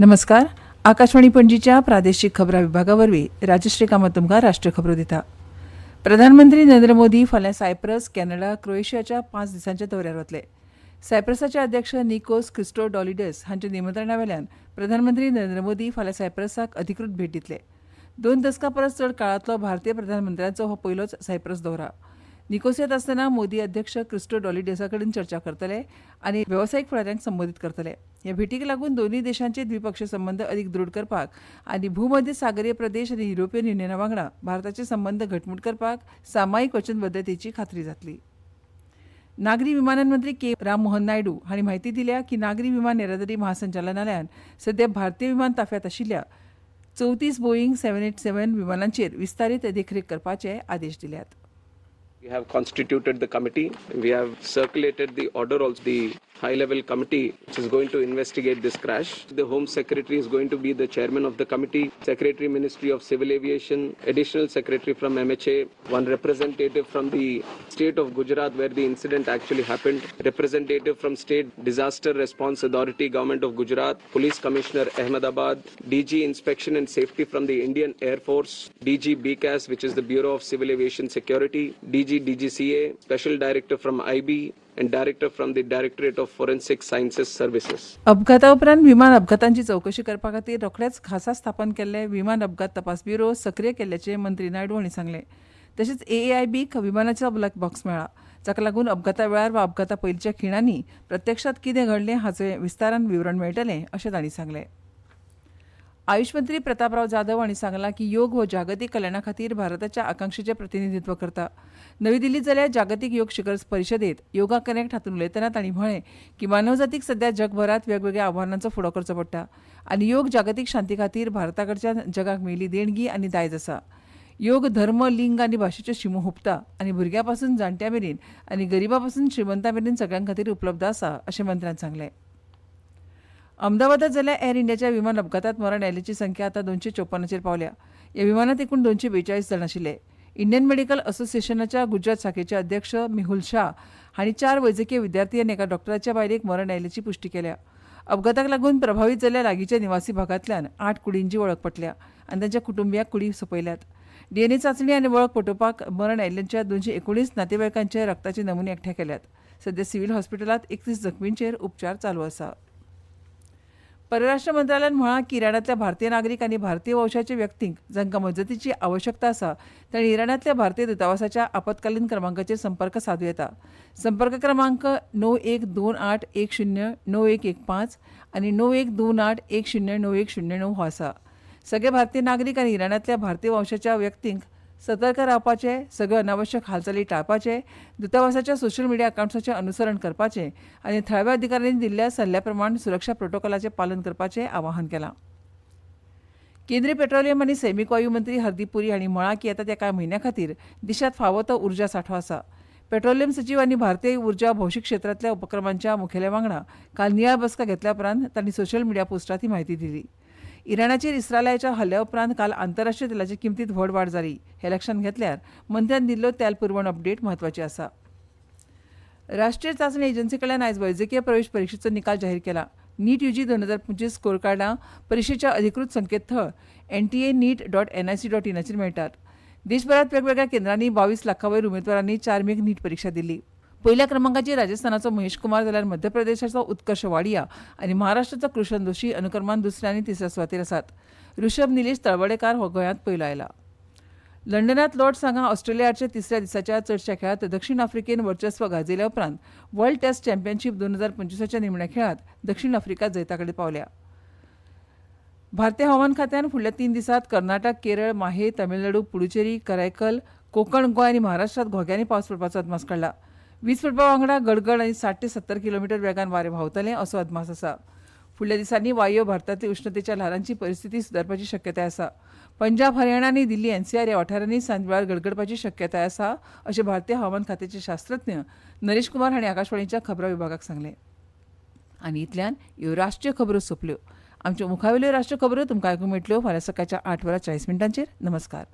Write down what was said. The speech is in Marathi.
नमस्कार. आकाशवाणी पणजीच्या प्रादेशीक खबरां विभागावरवीं राजश्री कामत तुमकां राष्ट्रीय खबरो दिता. प्रधानमंत्री नरेंद्र मोदी फाल्यां सायप्रस, कॅनडा, क्रोएशियाच्या 5 दिसांच्या दौऱ्यार वतले. सायप्रसाचे अध्यक्ष निकोस क्रिस्टोडॉलिडस हांच्या निमंत्रणा वेल्यान प्रधानमंत्री नरेंद्र मोदी फाल्यां सायप्रसाक अधिकृत भेट दितले. 2 दशकां परस चड काळांतलो भारतीय प्रधानमंत्र्यांचो हो पयलोच सायप्रस दौरा. निकोसियांत आसतना मोदी अध्यक्ष क्रिस्टोडॉलिडसा कडेन चर्चा करतले आनी वेवसायीक फुडाऱ्यांक संबोधीत करतले. ह्या भेटीक लागून दोनूय देशांचे द्विपक्षीय संबंद अदीक दृढ करपाक आनी भूमध्य सागरीय प्रदेश आनी युरोपियन युनियना वांगडा भारताचे संबंद घटमूट करपाक सामायिक वचनबद्धतेची खात्री जातली. नागरी विमानन मंत्री के. राममोहन नायडू हांणी म्हायती दिल्या की नागरी विमान येरादारी महासंचालनालयान सध्या भारतीय विमान ताफ्यांत आशिल्ल्या 34 बोईंग 787 विमानांचेर विस्तारीत देखरेख करपाचे आदेश दिल्यात. We have constituted the committee. We have circulated the order also, the high-level committee which is going to investigate this crash. The Home Secretary is going to be the chairman of the committee, Secretary Ministry of Civil Aviation, Additional Secretary from MHA, one representative from the state of Gujarat where the incident actually happened, representative from State Disaster Response Authority, Government of Gujarat, Police Commissioner Ahmedabad, DG Inspection and Safety from the Indian Air Force, DG BCAS which is the Bureau of Civil Aviation Security, DGCA, Special Director from IB and Director from the Directorate of Forensic Sciences Services. अपघाता उपरांत विमान अपघातांची चवकशी करपा खातीर रोखडेच खासा स्थापन केल्ले विमान अपघात तपास ब्युरो सक्रिय केल्ल्याचे मंत्री नायडू हांणी सांगले. तशेंच AAIBक विमानाचो ब्लॅक बॉक्स मेळ्ळा, जाका लागून अपघाता वेळार वा अपघाता पयलींच्या खिणांनी प्रत्यक्षात कितें घडलें हाचें विस्तारान विवरण मेळटलें अशें तांणी सांगलें. आयुष मंत्री प्रतापराव जाधव हांणी सांगलां की योग हो जागतीक कल्याणा खातीर भारताच्या आकांक्षेचें प्रतिनिधित्व करता. नवी दिल्लींत जाल्ल्या जागतीक योग शिखर परिशदेंत योगा कनेक्ट हातूंत उलयतना तांणी म्हळें की मानवजातीक सध्या जगभरांत वेगवेगळ्या आव्हानांचो फुडो करचो पडटा आनी योग जागतीक शांती खातीर भारता कडच्यान जगाक मेळिल्ली देणगी आनी दायज आसा. योग धर्म, लिंग आनी भाशेच्यो शिमो हुपता आनी भुरग्यां पासून जाणट्यां मेरेन आनी गरिबां पासून श्रीमंतां मेरेन सगळ्यां खातीर उपलब्ध आसा अशें मंत्र्यान सांगलें. अहमदाबादात जाल्ल्या एअर इंडियाच्या विमान अपघातांत मरण आयिल्ल्याची संख्या आतां 254 पावल्या. ह्या विमानांत एकूण 242 जाण आशिल्ले. इंडियन मेडिकल असोसिएशनाच्या गुजरात शाखेचे अध्यक्ष मेहुल शाह हांणी 4 वैजकीय विद्यार्थी आनी एका डॉक्टराच्या बायलेक मरण आयिल्ल्याची पुष्टी केल्या. अपघाताक लागून प्रभावीत जाल्ल्या लागींच्या निवासी भागांतल्यान 8 कुडींची वळख पटल्या आनी तांच्या कुटुंबियांक कुडी सोंपयल्यात. DNA चांचणी आनी वळख पटोवपाक मरण आयिल्ल्यांच्या 219 नातेवाईकांचे रक्ताचे नमुने एकठांय केल्यात. सध्या सिव्हील हॉस्पिटलांत 31 जखमींचेर उपचार चालू आसा. परराष्ट्र मंत्रालयान म्हळां की इराणांतल्या भारतीय नागरीक आनी भारतीय वंशाचे व्यक्तींक जांकां मजतीची आवश्यकता आसा तांणी इराणांतल्या भारतीय दुतावासाच्या आपतकालीन क्रमांकाचेर संपर्क सादूं येता. संपर्क क्रमांक 9128109115 आनी 9128109109 हो आसा. सगळे भारतीय नागरीक आनी इराणांतल्या भारतीय वंशाच्या व्यक्तींक सतर्क रावपाचे, सगळे अनावश्यक हालचाली टाळपाचे, दुतावासाच्या सोशल मिडिया अकावंट्साचें अनुसरण करपाचें आनी थळाव्या अधिकाऱ्यांनी दिल्ल्या सल्ल्या प्रमाण सुरक्षा प्रोटोकॉलाचें पालन करपाचें आवाहन केलां. केंद्रीय पेट्रोलियम आनी सैमीक वायू मंत्री हरदीप पुरी हांणी म्हळां की येता त्या कांय म्हयन्यां खातीर देशांत फावो तो उर्जा सांठो आसा. पेट्रोलियम सचिव आनी भारतीय उर्जा भौशीक क्षेत्रांतल्या उपक्रमांच्या मुखेल्या वांगडा काल नियाळ बसका घेतल्या उपरांत तांणी सोशल मिडिया पोस्टांत ही म्हायती दिली. इराणाचेर इस्रायलाच्या हल्ल्या उपरांत काल आंतरराष्ट्रीय तेलाचे किमतींत व्हड वाड जाली. हे लक्षांत घेतल्यार मंत्र्यान दिल्लो तेल पुरवण अपडेट म्हत्वाची आसा. राष्ट्रीय चांचणी एजन्सी कडल्यान आयज वैजकीय प्रवेश परीक्षेचो निकाल जाहीर केला. नीट UG 2025 स्कोर कार्डां परीक्षेच्या अधिकृत संकेतथळ NTA-NEET.nic.in चेर मेळटात. देशभरांत वेगवेगळ्या केंद्रांनी 22 लाखांवयर उमेदवारांनी 4 मेक नीट परीक्षा दिल्ली. पयल्या क्रमांकाचेर राजस्थानाचो महेश कुमार जाल्यार मध्य प्रदेशाचो उत्कर्ष वाडिया आनी महाराष्ट्राचो कृष्ण दोशी अनुक्रमान दुसऱ्या आनी तिसऱ्या सुवातेर आसात. ऋषभ निलेश तळवडेकार हो गोंयांत पयलो आयला. लंडनांत लॉर्ड्स हांगा ऑस्ट्रेलियाच्या तिसऱ्या दिसाच्या चडशा खेळांत दक्षिण आफ्रिकेन वर्चस्व गाजयल्या उपरांत वर्ल्ड टेस्ट चॅम्पियनशीप 2025च्या निमण्या खेळांत दक्षिण आफ्रिका जैताकडे पावल्या. भारतीय हवामान खात्यान फुडल्या 3 दिसांत कर्नाटक, केरळ, माहे, तमिळनाडू, पुडुचेरी, करायकल, कोकण, गोंय आनी महाराष्ट्रांत घोग्यांनी पावस पडपाचो अदमास काडला. वीज पडपा वांगडा गडगड आनी 60 ते 70 किलोमीटर वेगान वारें व्हांवतले असो अदमास आसा. फुडल्या दिसांनी वायव्य भारतांतली उश्णतेच्या ल्हारांची परिस्थिती सुदारपाची शक्यताय आसा. पंजाब, हरियाणा आनी दिल्ली NCR ह्या वाठारांनी सांज वेळार गडगडपाची शक्यताय आसा अशें भारतीय हवामान खात्याचे शास्त्रज्ञ नरेश कुमार हांणी आकाशवाणीच्या खबरां विभागाक सांगलें. आनी इतल्यान ह्यो राष्ट्रीय खबरो सोंपल्यो. आमच्यो मुखावेल्यो राष्ट्रीय खबरो तुमकां आयकूंक मेळटल्यो फाल्यां सकाळच्या 8:40 नमस्कार.